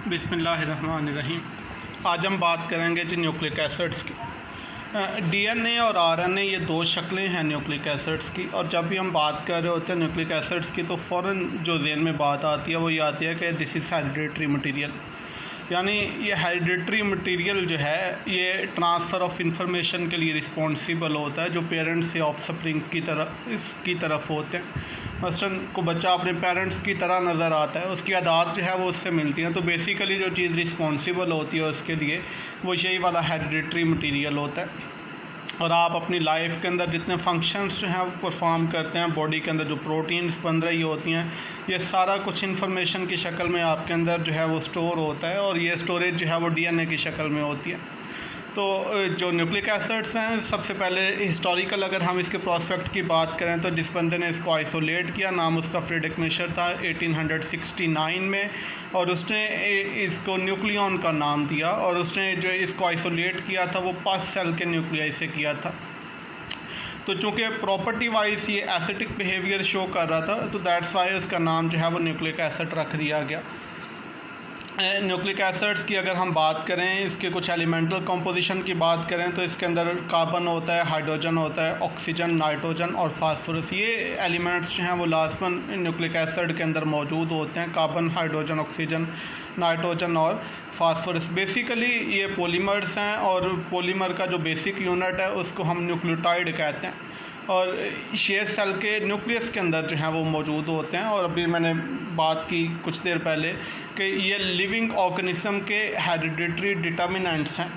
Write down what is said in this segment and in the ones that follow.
बिस्मिल्लाहिर्रहमानिर्रहीम। आज हम बात करेंगे जी न्यूक्लिक एसिड्स की। डीएनए और आरएनए ये दो शक्लें हैं न्यूक्लिक एसिड्स की, और जब भी हम बात कर रहे होते हैं न्यूक्लिक एसिड्स की तो फ़ौरन जो ज़हन में बात आती है वो ये आती है कि दिस इज़ हेरिडिटरी मटीरियल। यानी ये हेरिडिटरी मटीरियल जो है ये ट्रांसफ़र ऑफ इंफॉर्मेशन के लिए रिस्पॉन्सिबल होता है, जो पेरेंट्स से ऑफस्प्रिंग की तरफ होते हैं। मसलन को बच्चा अपने पेरेंट्स की तरह नज़र आता है, उसकी आदत जो है वो उससे मिलती हैं, तो बेसिकली जो चीज़ रिस्पॉन्सिबल होती है उसके लिए वो यही वाला हेरिडिटरी मटीरियल होता है। और आप अपनी लाइफ के अंदर जितने फंक्शंस जो हैं वो परफॉर्म करते हैं, बॉडी के अंदर जो प्रोटीन्स बन रही होती हैं, ये सारा कुछ इन्फॉर्मेशन की शक्ल में आपके अंदर जो है वो स्टोर होता है, और ये स्टोरेज जो है वो डीएनए की शक्ल में होती है। तो जो न्यूक्लिक एसिड्स हैं, सबसे पहले हिस्टोरिकल अगर हम इसके प्रोस्पेक्ट की बात करें तो जिस बंदे ने इसको आइसोलेट किया, नाम उसका फ्रेडरिक मिशर था 1869 में, और उसने इसको न्यूक्लियन का नाम दिया, और उसने जो इसको आइसोलेट किया था वो 5 सेल के न्यूक्लियाई से किया था। तो चूँकि प्रॉपर्टी वाइज ये एसिडिक बिहेवियर शो कर रहा था, तो दैट्स वाई उसका नाम जो है वो न्यूक्लिक एसिड रख दिया गया। न्यूक्लिक एसिड्स की अगर हम बात करें, इसके कुछ एलिमेंटल कंपोजिशन की बात करें तो इसके अंदर कार्बन होता है, हाइड्रोजन होता है, ऑक्सीजन, नाइट्रोजन और फास्फोरस। ये एलिमेंट्स जो हैं वो लाजमन न्यूक्लिक एसिड के अंदर मौजूद होते हैं। कार्बन, हाइड्रोजन, ऑक्सीजन, नाइट्रोजन और फास्फोरस बेसिकली ये पॉलीमर्स हैं, और पॉलीमर का जो बेसिक यूनिट है उसको हम न्यूक्लियोटाइड कहते हैं, और शेष सेल के न्यूक्लियस के अंदर जो हैं वो मौजूद होते हैं। और अभी मैंने बात की कुछ देर पहले कि ये लिविंग ऑर्गेनिज्म के हेरिडिटरी डिटर्मिनेंट्स हैं।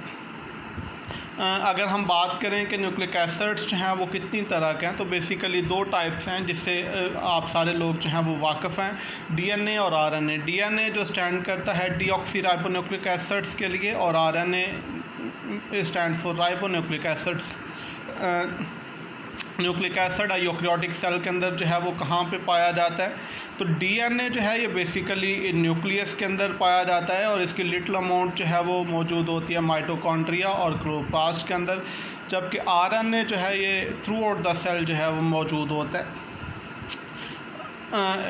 अगर हम बात करें कि न्यूक्लिक एसिड्स जो हैं वो कितनी तरह के हैं, तो बेसिकली 2 टाइप्स हैं जिससे आप सारे लोग जो हैं वो वाकिफ़ हैं, डीएनए और आरएनए। डीएनए जो स्टैंड करता है डीऑक्सीराइबोन्यूक्लिक एसिड्स के लिए, और RNA stand for ribonucleic acids. Nucleic acid eukaryotic cell के अंदर जो है वो कहाँ पे पाया जाता है, तो डीएनए जो है ये बेसिकली न्यूक्लियस के अंदर पाया जाता है, और इसकी लिटिल अमाउंट जो है वो मौजूद होती है माइटोकॉन्ड्रिया और क्लोरोप्लास्ट के अंदर, जबकि आरएनए जो है ये थ्रू आउट द सेल जो है वो मौजूद होता है।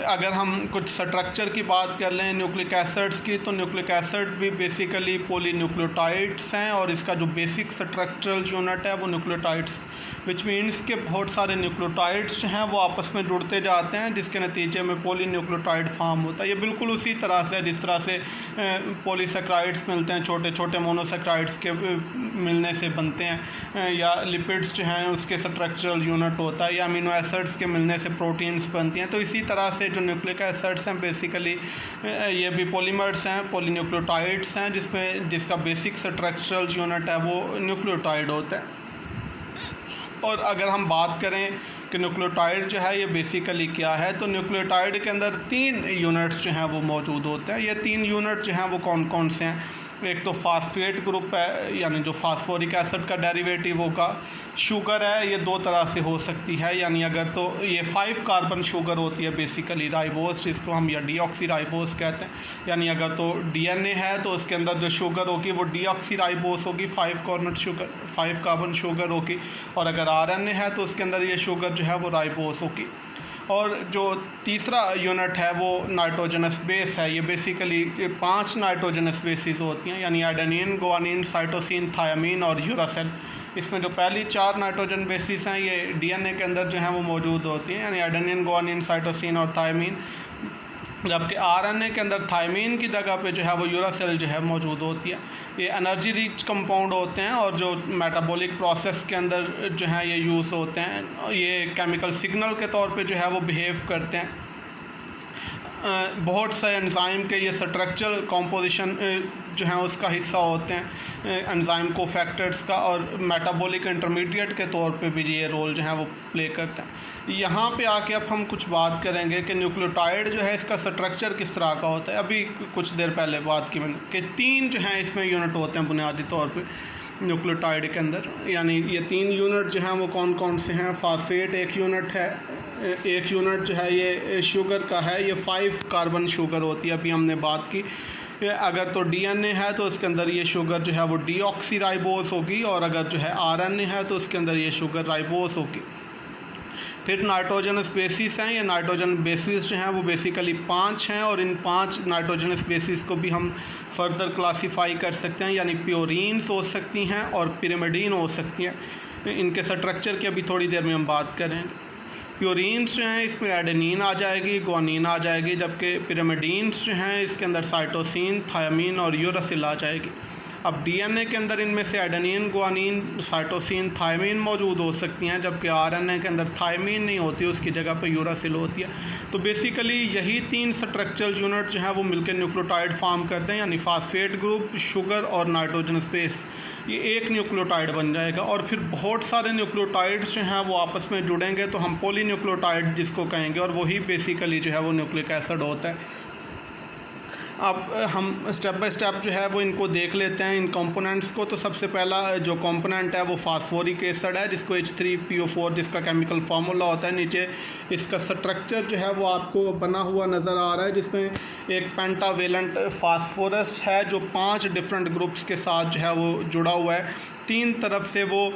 अगर हम कुछ स्ट्रक्चर की बात कर लें न्यूक्लिक एसिड्स की, तो न्यूक्लिक एसिड भी बेसिकली पॉलीन्यूक्लियोटाइड्स हैं, और इसका जो बेसिक स्ट्रक्चरल यूनिट है वो न्यूक्लियोटाइड्स, विच मीन्स के बहुत सारे न्यूक्लियोटाइड्स हैं वो आपस में जुड़ते जाते हैं, जिसके नतीजे में पॉलीन्यूक्लियोटाइड फॉर्म होता है। ये बिल्कुल उसी तरह से जिस तरह से पॉलीसेक्राइड्स मिलते हैं, छोटे छोटे मोनोसेक्राइड्स के मिलने से बनते हैं, या लिपिड्स जो हैं उसके स्ट्रक्चरल यूनिट होता है, या अमीनो एसिड्स के मिलने से प्रोटीन्स बनती हैं। तो इसी तरह से जो न्यूक्लिक एसिड्स हैं बेसिकली ये भी पॉलीमर्स हैं, पॉलीन्यूक्लियोटाइड्स हैं, जिसका बेसिक स्ट्रक्चरल यूनिट है वो न्यूक्लियोटाइड होता है। और अगर हम बात करें कि न्यूक्लियोटाइड जो है ये बेसिकली क्या है, तो न्यूक्लियोटाइड के अंदर 3 यूनिट्स जो हैं वो मौजूद होते हैं। ये 3 यूनिट जो हैं वो कौन कौन से हैं? एक तो फास्फेट ग्रुप है, यानी जो फास्फोरिक एसिड का डेरिवेटिव होगा। शुगर है, ये 2 तरह से हो सकती है, यानी अगर तो ये 5 कार्बन शुगर होती है बेसिकली राइबोस, जिसको हम या डीऑक्सीराइबोस कहते हैं। यानी अगर तो डीएनए है तो उसके अंदर जो शुगर होगी वो डीऑक्सीराइबोस होगी, 5 कार्बन शुगर होगी, और अगर आरएनए है तो उसके अंदर ये शुगर जो है वो राइबोस होगी। और जो तीसरा यूनिट है वो नाइट्रोजनस बेस है। ये बेसिकली 5 नाइट्रोजनस बेसिस होती हैं, यानी एडेनिन, गुआनिन, साइटोसिन, थायामीन और यूरासिल। इसमें जो पहली 4 नाइट्रोजन बेसिस हैं ये डीएनए के अंदर जो हैं वो मौजूद होती हैं, यानी एडेनिन, गुआनिन, साइटोसिन और थायामीन, जबकि आरएनए के अंदर थायमीन की जगह पे जो है वो यूरासिल जो है मौजूद होती है। ये एनर्जी रिच कंपाउंड होते हैं, और जो मेटाबॉलिक प्रोसेस के अंदर जो है ये यूज़ होते हैं। ये केमिकल सिग्नल के तौर पे जो है वो बिहेव करते हैं। बहुत से एंजाइम के ये स्ट्रक्चरल कंपोजिशन जो है उसका हिस्सा होते हैं, एंजाइम को फैक्टर्स का, और मेटाबॉलिक इंटरमीडिएट के तौर पे भी ये रोल जो है वो प्ले करते हैं। यहाँ पे आके अब हम कुछ बात करेंगे कि न्यूक्लियोटाइड जो है इसका स्ट्रक्चर किस तरह का होता है। अभी कुछ देर पहले बात की मैंने कि 3 जो हैं इसमें यूनिट होते हैं बुनियादी तौर पे न्यूक्लियोटाइड के अंदर, यानी ये 3 यूनिट जो हैं वो कौन कौन से हैं? फास्फेट एक यूनिट है, एक यूनिट जो है ये शुगर का है, ये 5 कार्बन शुगर होती है, अभी हमने बात की। अगर तो डीएनए है तो उसके अंदर ये शुगर जो है वो डीऑक्सीराइबोस होगी, और अगर जो है आरएनए है तो उसके अंदर ये शुगर राइबोस होगी। फिर नाइट्रोजनस बेसिस हैं, ये नाइट्रोजन बेसिस जो हैं वो बेसिकली 5 हैं, और इन 5 नाइट्रोजनस बेसिस को भी हम फर्दर क्लासीफाई कर सकते हैं, यानी प्योरीन्स हो सकती हैं और पिरिमिडीन हो सकती हैं। इनके स्ट्रक्चर की अभी थोड़ी देर में हम बात करेंगे। प्योरीन्स जो हैं इसमें एडेनिन आ जाएगी, ग्वानिन आ जाएगी, जबकि पिरिमिडीन्स जो हैं इसके अंदर साइटोसिन, थायमीन और यूरासिल आ जाएगी। अब डीएनए के अंदर इनमें से एडेनिन, ग्वानिन, साइटोसिन, थायमीन मौजूद हो सकती हैं, जबकि आरएनए के अंदर थायमीन नहीं होती, उसकी जगह पर यूरासिल होती है। तो बेसिकली यही 3 स्ट्रक्चरल यूनिट जो हैं वो मिलकर न्यूक्लियोटाइड फॉर्म करते हैं, यानी फास्फेट ग्रुप, शुगर और नाइट्रोजनस बेस, ये एक न्यूक्लियोटाइड बन जाएगा। और फिर बहुत सारे न्यूक्लियोटाइड्स जो हैं वो आपस में जुड़ेंगे तो हम पॉलीन्यूक्लियोटाइड जिसको कहेंगे, और वही बेसिकली जो है वो न्यूक्लिक एसिड होता है। अब हम स्टेप बाय स्टेप जो है वो इनको देख लेते हैं, इन कंपोनेंट्स को। तो सबसे पहला जो कंपोनेंट है वो फास्फोरिक एसिड है, जिसको H3PO4 जिसका केमिकल फार्मूला होता है। नीचे इसका स्ट्रक्चर जो है वो आपको बना हुआ नज़र आ रहा है, जिसमें एक पेंटावेलेंट फास्फोरस है जो 5 डिफरेंट ग्रुप्स के साथ जो है वो जुड़ा हुआ है। 3 तरफ से वो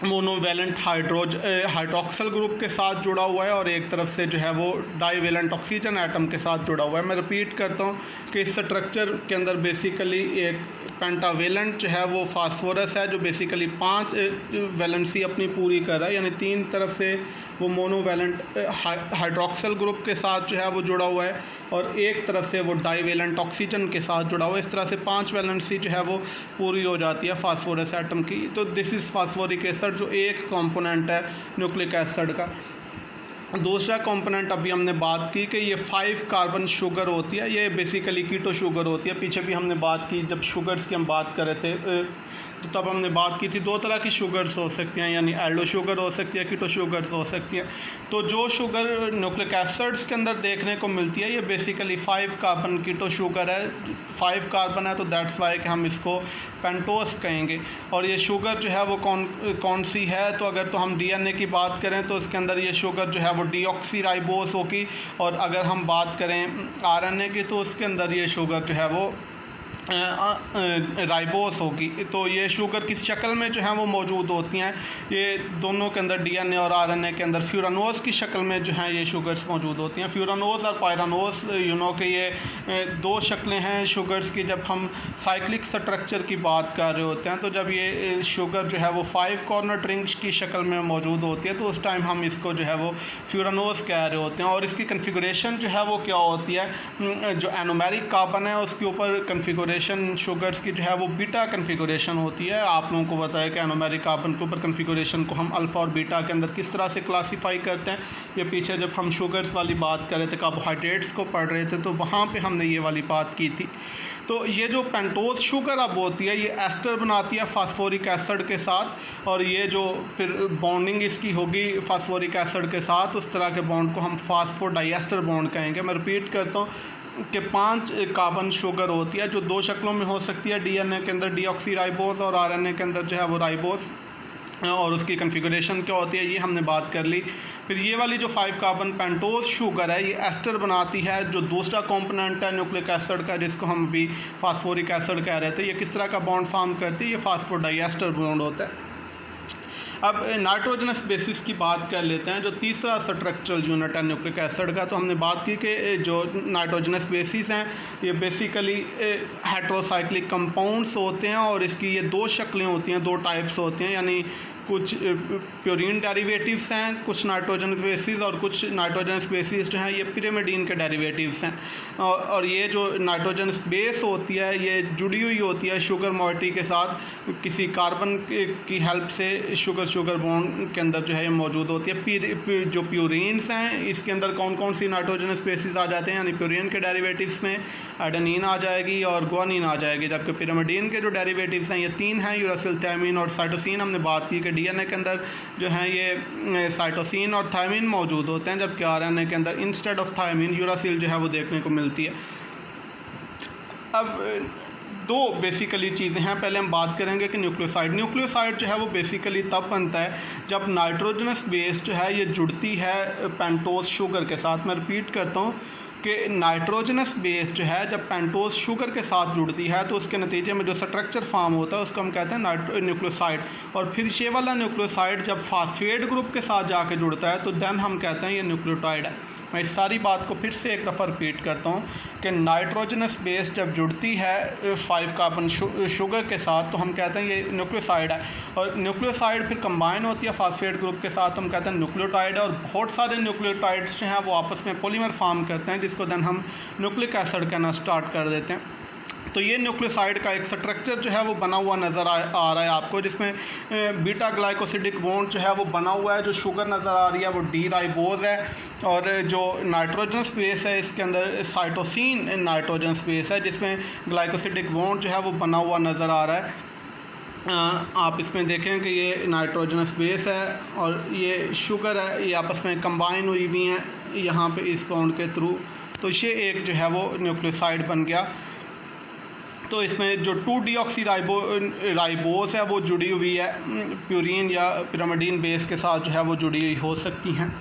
मोनोवेलेंट हाइड्रोक्सल ग्रुप के साथ जुड़ा हुआ है, और एक तरफ से जो है वो डाईवेलेंट ऑक्सीजन एटम के साथ जुड़ा हुआ है। मैं रिपीट करता हूँ कि इस स्ट्रक्चर के अंदर बेसिकली एक पेंटावेलेंट जो है वो फास्फोरस है, जो बेसिकली 5 वैलेंसी अपनी पूरी कर रहा है, यानी 3 तरफ से वो मोनोवेलेंट हाइड्रोक्सल ग्रुप के साथ जो है वो जुड़ा हुआ है, और एक तरफ से वो डाईवेलेंट ऑक्सीजन के साथ जुड़ा हुआ है। इस तरह से 5 वैलेंसी जो है वो पूरी हो जाती है फास्फोरस एटम की। तो दिस इज़ फास्फोरिक एसिड, जो एक कंपोनेंट है न्यूक्लिक एसिड का। दूसरा कंपोनेंट अभी हमने बात की कि ये 5 कार्बन शुगर होती है, ये बेसिकली कीटो शुगर होती है। पीछे भी हमने बात की, जब शुगर्स की हम बात कर रहे थे तो तब हमने बात की थी 2 तरह की शुगर्स हो सकती हैं, यानी एल्डो शुगर हो सकती है, कीटो शुगर हो सकती है। तो जो शुगर न्यूक्लिक एसिड्स के अंदर देखने को मिलती है ये बेसिकली 5 कार्बन कीटो शुगर है। 5 कार्बन है तो दैट्स वाई कि हम इसको पेंटोस कहेंगे। और ये शुगर जो है वो कौन सी है, तो अगर तो हम डीएनए की बात करें तो इसके अंदर ये शुगर जो है वो डीऑक्सीराइबोस होगी, और अगर हम बात करें आरएनए की तो उसके अंदर ये शुगर जो है वो राइबोस होगी। तो ये शुगर किस शक्ल में जो है वो मौजूद होती हैं, ये दोनों के अंदर डीएनए और आरएनए के अंदर फ्यूरानोज की शक्ल में जो है ये शुगर्स मौजूद होती हैं। फ्यूरानोज और पायरानोज के ये 2 शक्लें हैं शुगर्स की। जब हम साइक्लिक स्ट्रक्चर की बात कर रहे होते हैं तो जब ये शुगर जो है वो 5 कॉर्नर रिंग्स की शक्ल में मौजूद होती है तो उस टाइम हम इसको जो है वो फ्यूरानोज कह रहे होते हैं। और इसकी कन्फिगरेशन जो है वो क्या होती है, जो एनोमेरिक कार्बन है उसके ऊपर कन्फिगरेशन शुगर्स की जो है वो बीटा कन्फिगरेशन होती है। आप लोगों को बताया कि एनोमेरिक कार्बन के ऊपर कन्फिगरेशन को हम अल्फ़ा और बीटा के अंदर किस तरह से क्लासीफाई करते हैं। ये पीछे जब हम शुगर्स वाली बात कर रहे थे, कार्बोहाइड्रेट्स को पढ़ रहे थे, तो वहाँ पे हमने ये वाली बात की थी। तो ये जो पेंटोज शुगर अब होती है ये एस्टर बनाती है फास्फोरिक एसिड के साथ, और ये जो फिर बॉन्डिंग इसकी होगी फास्फोरिक एसिड के साथ, उस तरह के बॉन्ड को हम फास्फोडाइएस्टर बॉन्ड कहेंगे। मैं रिपीट करता हूँ कि 5 कार्बन शुगर होती है जो 2 शक्लों में हो सकती है, डीएनए के अंदर डीऑक्सीराइबोस और आरएनए के अंदर जो है वो राइबोस, और उसकी कन्फिगरेशन क्या होती है ये हमने बात कर ली। फिर ये वाली जो 5 कार्बन पेंटोज शुगर है ये एस्टर बनाती है, जो दूसरा कंपोनेंट है न्यूक्लिक एसिड का जिसको हम अभी फास्फोरिक एसिड कह रहे थे। ये किस तरह का बॉन्ड फॉर्म करती है, ये फास्फोडाइएस्टर बॉन्ड होता है। अब नाइट्रोजनस बेसिस की बात कर लेते हैं, जो तीसरा स्ट्रक्चरल यूनिट है न्यूक्लिक एसिड का। तो हमने बात की कि जो नाइट्रोजनस बेसिस हैं ये बेसिकली हेट्रोसाइक्लिक कंपाउंड्स होते हैं, और इसकी ये 2 शक्लें होती हैं, 2 टाइप्स होती हैं, यानी कुछ प्योरीन डेरिवेटिव्स हैं, कुछ नाइट्रोजन बेसिस, और कुछ नाइट्रोजन बेसिस जो हैं ये पिरिमिडीन के डेरिवेटिव्स हैं। और ये जो नाइट्रोजन बेस होती है ये जुड़ी हुई होती है शुगर मॉइटी के साथ, किसी कार्बन की हेल्प से शुगर बॉन्ड के अंदर जो है ये मौजूद होती है। जो प्यूरीन्स हैं इसके अंदर कौन कौन सी नाइट्रोजन बेसिस आ जाते हैं, यानी प्यूरीन के डेरिवेटिव्स में एडेनिन आ जाएगी और ग्वानिन आ जाएगी, जबकि पिरिमिडीन के जो डेरिवेटिव्स हैं ये 3 हैं, यूरासिल, थायमीन और साइटोसिन। हमने बात की कि डीएनए के अंदर जो है ये साइटोसिन और थायमीन मौजूद होते हैं, जबकि आरएनए के अंदर इंस्टेड ऑफ थायमीन यूरासिल जो है वो देखने को मिलती है। अब 2 बेसिकली चीज़ें हैं, पहले हम बात करेंगे कि न्यूक्लियोसाइड जो है वो बेसिकली तब बनता है जब नाइट्रोजनस बेस जो है ये जुड़ती है पेंटोज शुगर के साथ। मैं रिपीट करता हूँ कि नाइट्रोजनस बेस जो है जब पेंटोज शुगर के साथ जुड़ती है तो उसके नतीजे में जो स्ट्रक्चर फॉर्म होता है उसको हम कहते हैं न्यूक्लियोसाइड। और फिर ये वाला न्यूक्लियोसाइड जब फास्फेट ग्रुप के साथ जाके जुड़ता है तो देन हम कहते हैं ये न्यूक्लियोटाइड है। मैं इस सारी बात को फिर से एक दफ़ा रिपीट करता हूँ कि नाइट्रोजनस बेस जब जुड़ती है 5 कार्बन शुगर के साथ तो हम कहते हैं ये न्यूक्लियोसाइड है, और न्यूक्लियोसाइड फिर कंबाइन होती है फास्फेट ग्रुप के साथ, हम कहते हैं न्यूक्लियोटाइड है। और बहुत सारे न्यूक्लियोटाइड्स जो हैं वो आपस में पॉलीमर फॉर्म करते हैं जिसको देन हम न्यूक्लिक एसिड कहना स्टार्ट कर देते हैं। तो ये न्यूक्लियोसाइड का एक स्ट्रक्चर जो है वो बना हुआ नज़र आ रहा है आपको, जिसमें बीटा ग्लाइकोसिडिक बॉन्ड जो है वो बना हुआ है। जो शुगर नज़र आ रही है वो डी राइबोज है, और जो नाइट्रोजनस बेस है इसके अंदर साइटोसिन नाइट्रोजनस बेस है जिसमें ग्लाइकोसिडिक बॉन्ड जो है वो बना हुआ नज़र आ रहा है। आप इसमें देखें कि ये नाइट्रोजनस बेस है और ये शुगर है, ये आपस में कंबाइन हुई हुई हैं यहाँ पे इस बॉन्ड के थ्रू। तो ये एक जो है वो न्यूक्लियोसाइड बन गया। तो इसमें जो 2-डीऑक्सी राइबोस है वो जुड़ी हुई है प्यूरीन या पिरामिडीन बेस के साथ जो है वो जुड़ी हुई हो सकती हैं।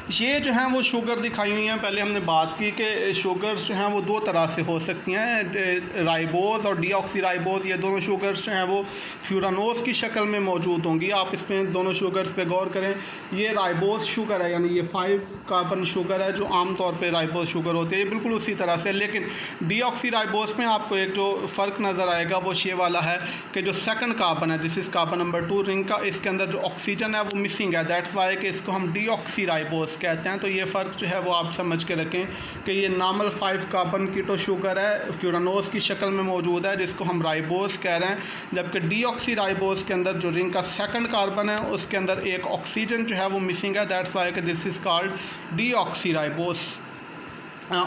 ये जो हैं वो शुगर दिखाई हुई हैं। पहले हमने बात की कि शुगर्स जो हैं वो दो तरह से हो सकती हैं, राइबोस और डीऑक्सी राइबोस। ये दोनों शुगर्स जो हैं वो फ्यूरानोस की शक्ल में मौजूद होंगी। आप इसमें दोनों शुगर्स पे गौर करें। ये राइबोस शुगर है, यानी ये 5 कार्बन शुगर है जो आम तौर पे राइबोस शुगर होती है, ये बिल्कुल उसी तरह से। लेकिन डीऑक्सी राइबोस में आपको एक जो फ़र्क नज़र आएगा वो ये वाला है कि जो सेकंड कार्बन है, this is carbon number 2 ring का, इसके अंदर जो ऑक्सीजन है वो मिसिंग है। दैट्स वाई कि इसको हम डीऑक्सी राइबोस कहते हैं। तो ये फ़र्क जो है वो आप समझ के रखें कि ये नॉर्मल 5 कार्बन कीटो शुगर है, फ्यूरानोस की शक्ल में मौजूद है जिसको हम राइबोस कह रहे हैं, जबकि डीऑक्सी राइबोस के अंदर जो रिंग का सेकंड कार्बन है उसके अंदर एक ऑक्सीजन जो है वो मिसिंग है। दैट्स वाई कि this is called deoxy ribose.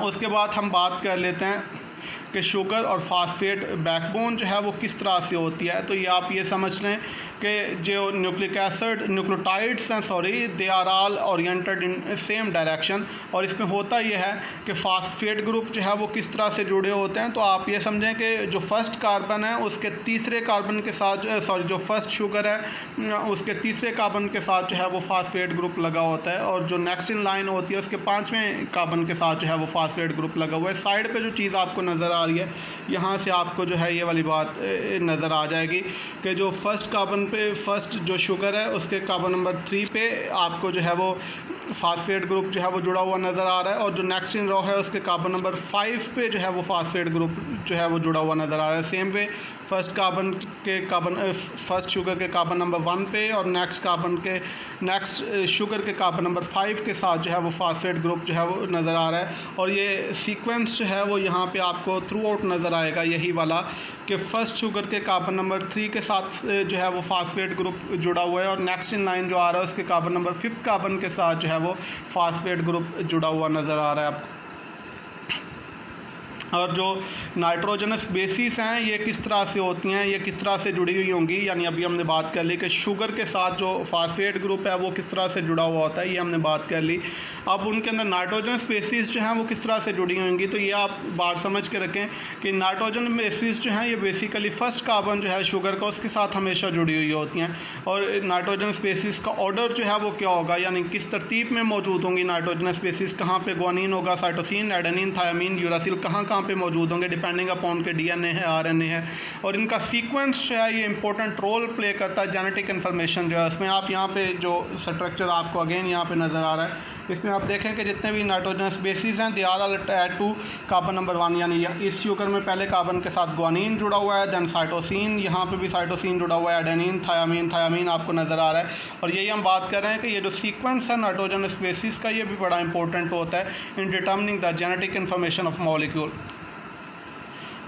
उसके बाद हम बात कर लेते हैं कि शुगर और फास्फेट बैकबोन जो है वो किस तरह से होती है। तो ये आप ये समझ लें कि जो न्यूक्लियोटाइड्स हैं they are all oriented in same direction. और इसमें होता ये है कि फास्फेट ग्रुप जो है वो किस तरह से जुड़े होते हैं। तो आप ये समझें कि जो फर्स्ट कार्बन है उसके तीसरे कार्बन के साथ जो फर्स्ट शुगर है उसके तीसरे कार्बन के साथ जो है वो फास्फेट ग्रुप लगा होता है, और जो नेक्स्ट इन लाइन होती है उसके 5वें कार्बन के साथ जो है वो फास्फेट ग्रुप लगा हुआ है। साइड पे जो चीज़ आपको नज़र आ रही है यहाँ से आपको जो है ये वाली बात नज़र आ जाएगी कि जो फर्स्ट कार्बन पे फर्स्ट जो शुगर है उसके कार्बन नंबर 3 पे आपको जो है वो फास्फेट ग्रुप जो है वो जुड़ा हुआ नज़र आ रहा है, और जो नेक्स्ट इन रो है उसके कार्बन नंबर 5 पे जो है वो फास्फेट ग्रुप जो है वो जुड़ा हुआ नज़र आ रहा है। सेम वे फर्स्ट शुगर के कार्बन नंबर 1 पे और नेक्स्ट शुगर के कार्बन नंबर 5 के साथ जो है वो फास्फेट ग्रुप जो है वो नज़र आ रहा है। और ये सीक्वेंस जो है वो यहाँ पे आपको थ्रू आउट नज़र आएगा, यही वाला कि फर्स्ट शुगर के कार्बन नंबर 3 के साथ जो है वो फास्फेट ग्रुप जुड़ा हुआ है, और नेक्स्ट इन लाइन जो आ रहा है उसके कार्बन नंबर 5 कार्बन के साथ जो है वो फास्फेट ग्रुप जुड़ा हुआ नज़र आ रहा है आपको। और जो नाइट्रोजनस बेसिस हैं ये किस तरह से होती हैं, ये किस तरह से जुड़ी हुई होंगी, यानी अभी हमने बात कर ली कि शुगर के साथ जो फास्फेट ग्रुप है वो किस तरह से जुड़ा हुआ होता है, ये हमने बात कर ली। अब उनके अंदर नाइट्रोजनस बेसिस जो हैं वो किस तरह से जुड़ी होंगी। तो ये आप बात समझ के रखें कि नाइट्रोजन बेसिस जो हैं ये बेसिकली फर्स्ट कार्बन जो है शुगर का उसके साथ हमेशा जुड़ी हुई होती हैं। और नाइट्रोजनस बेसिस का ऑर्डर जो है वो क्या होगा, यानी किस तरतीब में मौजूद होंगी नाइट्रोजनस बेसिस, कहाँ पे ग्वानिन होगा, साइटोसिन, एडेनिन, थायमीन, यूरासिल कहाँ पे मौजूद होंगे, डिपेंडिंग अपॉन के डीएनए है, आरएनए है। और इनका सीक्वेंस जो है ये इंपॉर्टेंट रोल प्ले करता है जेनेटिक इन्फॉर्मेशन जो है उसमें। आप यहाँ पे जो स्ट्रक्चर आपको अगेन यहाँ पे नज़र आ रहा है, इसमें आप देखें कि जितने भी नाइट्रोजनस बेसिस हैं they are all attached to carbon number 1, यानी इस शुगर में पहले कार्बन के साथ ग्वानिन जुड़ा हुआ है, देन साइटोसिन, यहाँ पे भी साइटोसिन जुड़ा हुआ है, एडेनिन, थायमीन आपको नज़र आ रहा है। और यही हम बात कर रहे हैं कि ये जो सीक्वेंस है नाइट्रोजनस बेसिस का ये भी बड़ा इंपॉर्टेंट होता है in determining the genetic information of molecule.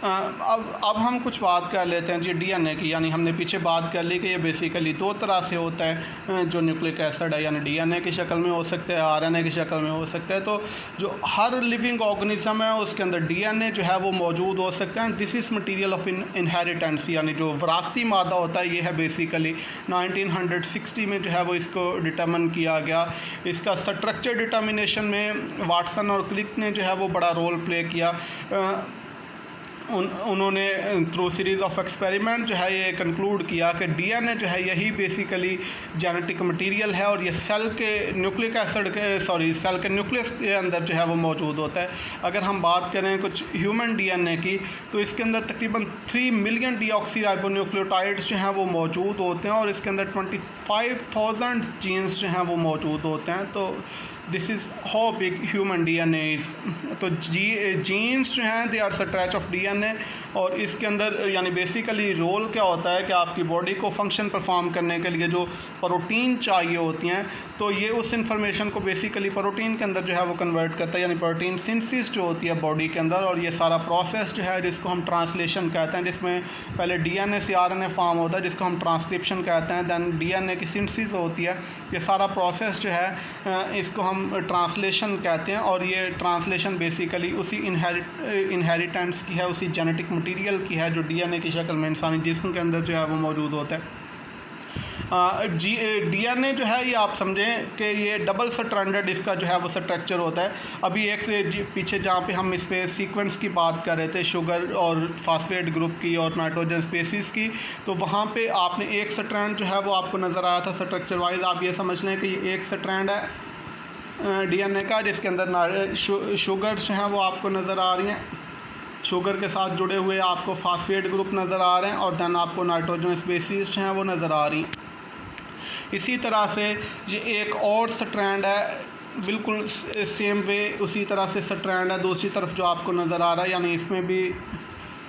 अब हम कुछ बात कर लेते हैं जी डीएनए की, यानी हमने पीछे बात कर ली कि ये बेसिकली दो तरह से होता है, जो न्यूक्लिक एसिड है यानी डीएनए की शक्ल में हो सकता है, आरएनए की शक्ल में हो सकता है। तो जो हर लिविंग ऑर्गेनिज्म है उसके अंदर डीएनए जो है वो मौजूद हो सकता है। This is material of inheritance, यानी जो विरासती मादा होता है ये है बेसिकली 1960 में जो है वो इसको डिटर्मिन किया गया। इसका स्ट्रक्चर डिटर्मिनेशन में वाटसन और क्लिक ने जो है वो बड़ा रोल प्ले किया। उन्होंने थ्रू सीरीज़ ऑफ एक्सपेरिमेंट जो है ये कंक्लूड किया कि डीएनए जो है यही बेसिकली जेनेटिक मटेरियल है और ये सेल के न्यूक्लिक एसिड के सेल के न्यूक्लियस के अंदर जो है वो मौजूद होता है। अगर हम बात करें कुछ ह्यूमन डीएनए की तो इसके अंदर तकरीबन 3 मिलियन डीऑक्सीराइबोन्यूक्लियोटाइड्स जो हैं वो मौजूद होते हैं और इसके अंदर 25,000 जीन्स जो हैं वो मौजूद होते हैं। तो this is how big human DNA is. तो जीन्स जो हैं they are stretch of DNA और इसके अंदर यानी बेसिकली रोल क्या होता है कि आपकी बॉडी को फंक्शन परफॉर्म करने के लिए जो प्रोटीन चाहिए होती हैं तो ये उस इंफॉर्मेशन को बेसिकली प्रोटीन के अंदर जो है वो कन्वर्ट करता है, यानी प्रोटीन सिंथेसिस जो होती है बॉडी के अंदर। और ये सारा प्रोसेस जो है जिसको हम ट्रांसलेशन कहते हैं, जिसमें पहले डीएनए से आरएनए फॉर्म होता है जिसको हम ट्रांसक्रिप्शन कहते हैं, दैन डीएनए की सिंथेसिस होती है। ये सारा प्रोसेस जो है इसको हम ट्रांसलेशन कहते हैं और ये ट्रांसलेशन बेसिकली उसी इनहेरिटेंस की है, उसी जेनेटिक मटेरियल की है जो डीएनए की शक्ल में इंसानी जिस्म के अंदर जो है वो मौजूद होता है। डीएनए जो है ये आप समझें कि ये डबल स्ट्रैंडेड इसका जो है वो स्ट्रक्चर होता है। अभी एक से पीछे जहाँ पे हम इस पे सीक्वेंस की बात कर रहे थे शुगर और फास्फेट ग्रुप की और नाइट्रोजन स्पेसीज़ की, तो वहाँ पे आपने एक स्ट्रैंड जो है वो आपको नज़र आया था स्ट्रक्चर वाइज। आप ये समझ लें कि ये एक स्ट्रैंड है डीएनए का जिसके अंदर शुगर्स हैं वो आपको नज़र आ रही हैं, शुगर के साथ जुड़े हुए आपको फास्फेट ग्रुप नज़र आ रहे हैं और दैन आपको नाइट्रोजन स्पेसीज़ हैं वो नज़र आ रही हैं। इसी तरह से ये एक और स्ट्रैंड है बिल्कुल सेम वे उसी तरह से स्ट्रैंड है दूसरी तरफ जो आपको नज़र आ रहा है, यानी इसमें भी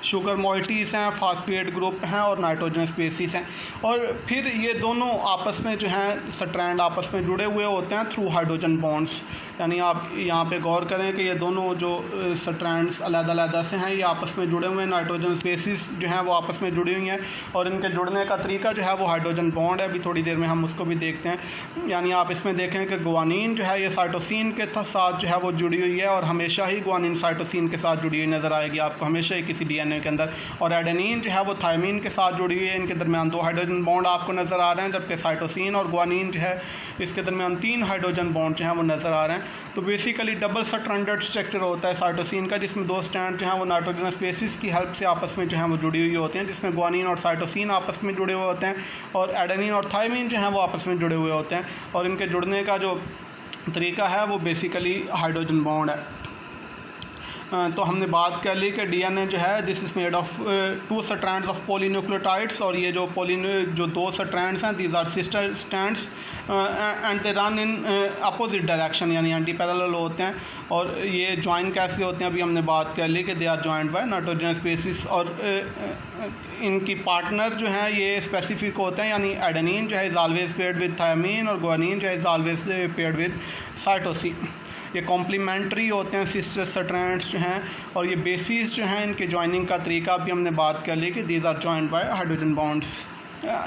शुगर मॉइटीज़ हैं, फास्फेट ग्रुप हैं और नाइट्रोजन स्पेसीज़ हैं। और फिर ये दोनों आपस में जो हैं स्ट्रैंड आपस में जुड़े हुए होते हैं थ्रू हाइड्रोजन बॉन्ड्स। यानी आप यहाँ पे गौर करें कि ये दोनों जो स्ट्रैंड्स अलग-अलग से हैं ये आपस में जुड़े हुए हैं, नाइट्रोजन स्पेसीज़ जो हैं वो आपस में जुड़ी हुई हैं और इनके जुड़ने का तरीका जो है वो हाइड्रोजन बॉन्ड है। अभी थोड़ी देर में हम उसको भी देखते हैं। यानी आप इसमें देखें कि गुआनिन जो है ये साइटोसिन के साथ जो है वो जुड़ी हुई है और हमेशा ही गुआनिन साइटोसिन के साथ जुड़ी हुई नज़र आएगी आपको हमेशा ही किसी डीएनए के अंदर। और एडेनिन जो है वो थायमिन के साथ जुड़ी हुई है, इनके दरमियान 2 हाइड्रोजन बॉन्ड आपको नज़र आ रहे हैं, जबकि साइटोसिन और गुआनिन जो है इसके दरमियान 3 हाइड्रोजन बॉन्ड जो हैं वो नज़र आ रहे हैं। तो बेसिकली डबल स्ट्रैंडेड स्ट्रक्चर होता है साइटोसिन का, जिसमें 2 स्ट्रैंड जो हैं वो नाइट्रोजन स्पेसीज़ की हेल्प से आपस में जो है वो जुड़ी हुई होते हैं, जिसमें गुआनिन और साइटोसिन आपस में जुड़े हुए होते हैं और एडेनिन और थायमिन जो हैं वो आपस में जुड़े हुए होते हैं। और इनके जुड़ने का जो तरीका है वो बेसिकली हाइड्रोजन बॉन्ड है। तो हमने बात कर ली कि डीएनए जो है this is made of 2 strands of polynucleotides और ये जो जो 2 स्ट्रैंड्स हैं these are sister strands and they run in opposite direction यानी एंटी पैरेलल होते हैं। और ये ज्वाइन कैसे होते हैं अभी हमने बात कर ली कि they are joined by nitrogen species और इनकी पार्टनर जो हैं ये स्पेसिफिक होते हैं, यानी एडेनिन जो है is always paired with thymine और गुआनिन जो है is always paired with cytosine. ये कॉम्प्लीमेंट्री होते हैं सिस्टर स्ट्रैंड्स जो हैं और ये बेसिस जो हैं इनके जॉइनिंग का तरीका भी हमने बात कर ली कि these are joined by hydrogen bonds.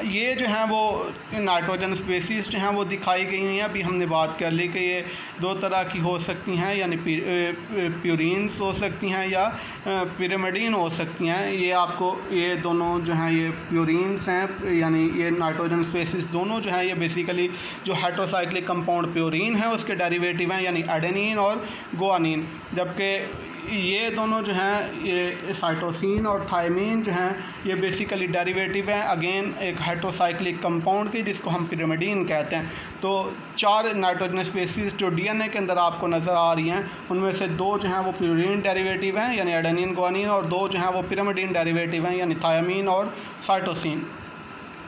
ये जो हैं वो नाइट्रोजन स्पेसीज़ जो हैं वो दिखाई गई हैं। अभी हमने बात कर ली कि ये 2 तरह की हो सकती हैं, यानी प्यूरिन्स हो सकती हैं या पिरिमिडीन हो सकती हैं। ये आपको ये दोनों जो हैं ये प्यूरिन्स हैं, यानी ये नाइट्रोजन स्पेसीज़ दोनों जो हैं ये बेसिकली जो हेटेरोसाइक्लिक कंपाउंड प्यूरिन है उसके डेरिवेटिव हैं, यानी एडेनिन और गुआनिन। जबकि ये दोनों जो हैं ये साइटोसिन और थायमिन जो हैं ये बेसिकली डेरिवेटिव हैं अगेन एक हेटेरोसाइक्लिक कंपाउंड की जिसको हम पिरिमिडीन कहते हैं। तो 4 नाइट्रोजन स्पेसीज़ जो डीएनए के अंदर आपको नज़र आ रही हैं उनमें से 2 जो हैं वो प्यूरिन डेरिवेटिव हैं यानी एडेनिन गुआनिन और 2 जो हैं वो पिरिमिडीन डेरिवेटिव हैं यानी थायमिन और साइटोसिन।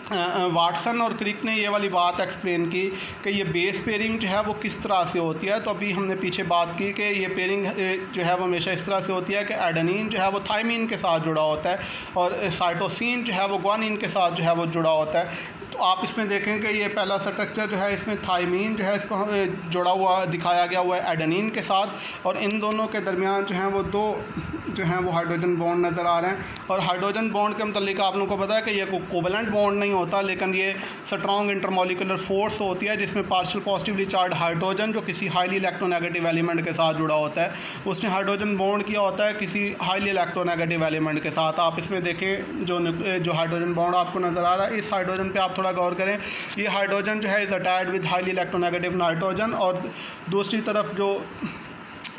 वाटसन और क्रिक ने ये वाली बात एक्सप्लेन की कि ये बेस पेयरिंग जो है वो किस तरह से होती है। तो अभी हमने पीछे बात की कि ये पेयरिंग जो है वो हमेशा इस तरह से होती है कि एडेनिन जो है वो थायमिन के साथ जुड़ा होता है और साइटोसिन जो है वो गुआनिन के साथ जो है वो जुड़ा होता है। तो आप इसमें देखें कि ये पहला स्ट्रक्चर जो है इसमें थायमिन जो है इसको जुड़ा हुआ दिखाया गया हुआ है एडेनिन के साथ और इन दोनों के दरमियान जो हैं वो 2 जो हैं वो हाइड्रोजन बॉन्ड नज़र आ रहे हैं। और हाइड्रोजन बॉन्ड के मतलब आप लोगों को पता है कि ये कोई कोवलेंट बॉन्ड नहीं होता, लेकिन ये स्ट्रॉन्ग इंटरमॉलिकुलर फोर्स होती है जिसमें पार्शियल पॉजिटिवली चार्ज हाइड्रोजन जो किसी हाईली इलेक्ट्रोनेगेटिव एलिमेंट के साथ जुड़ा होता है उसने हाइड्रोजन बॉन्ड किया होता है किसी हाईली इलेक्ट्रोनेगेटिव एलिमेंट के साथ। आप इसमें देखें जो हाइड्रोजन बॉन्ड आपको नज़र आ रहा है इस हाइड्रोजन पर आप थोड़ा गौर करें, ये हाइड्रोजन जो है is attached with highly electronegative nitrogen और दूसरी तरफ जो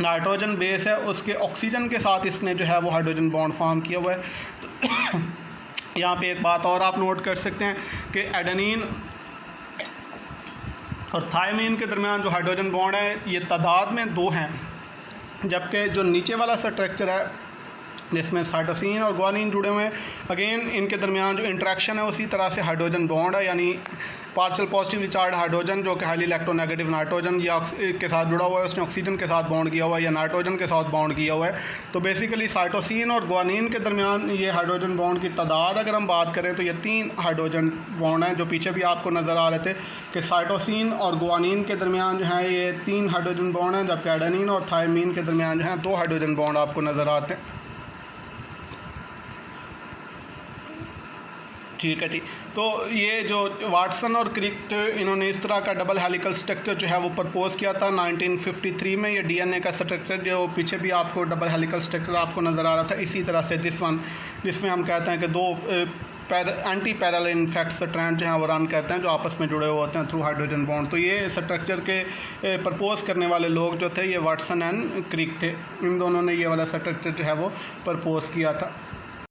नाइट्रोजन बेस है उसके ऑक्सीजन के साथ इसने जो है वो हाइड्रोजन बॉन्ड फॉर्म किया हुआ है। तो यहाँ पे एक बात और आप नोट कर सकते हैं कि एडेनिन और थायमीन के दरमियान जो हाइड्रोजन बॉन्ड है ये तादाद में 2 हैं, जबकि जो नीचे वाला स्ट्रक्चर है जिसमें साइटोसिन और ग्वानिन जुड़े हुए हैं, अगेन इनके दरमियान जो इंट्रैक्शन है उसी तरह से हाइड्रोजन बॉन्ड है, यानी पार्शियल पॉजिटिव चार्ज हाइड्रोजन जो कि हाईली इलेक्ट्रोनेगेटिव नाइट्रोजन या के साथ जुड़ा हुआ है, उसने ऑक्सीजन के साथ बॉन्ड किया हुआ है या नाइट्रोजन के साथ बॉन्ड किया हुआ है। तो बेसिकली साइटोसिन और ग्वानिन के दरमियान ये हाइड्रोजन बॉन्ड की तादाद अगर हम बात करें तो ये 3 हाइड्रोजन बॉन्ड हैं, जो पीछे भी आपको नज़र आ रहे थे कि साइटोसिन और ग्वानिन के दरमियान जो है ये 3 हाइड्रोजन बॉन्ड हैं, जबकि एडेनिन और थायमीन के दरमियान जो है 2 हाइड्रोजन बॉन्ड आपको नज़र आते हैं। ठीक है जी। तो ये जो वाटसन और क्रिक इन्होंने इस तरह का डबल हेलिकल स्ट्रक्चर जो है वो प्रपोज किया था 1953 में। ये डीएनए का स्ट्रक्चर जो पीछे भी आपको डबल हेलिकल स्ट्रक्चर आपको नज़र आ रहा था, इसी तरह से जिसमें हम कहते हैं कि 2 एंटी पैरेलल इफेक्ट स्ट्रैंड जो हैं वो रन करते हैं जो आपस में जुड़े हुए होते हैं थ्रू हाइड्रोजन बॉन्ड। तो ये स्ट्रक्चर के प्रपोज करने वाले लोग जो थे ये वाटसन एंड क्रिक थे, इन दोनों ने ये वाला स्ट्रक्चर जो है वो प्रपोज किया था।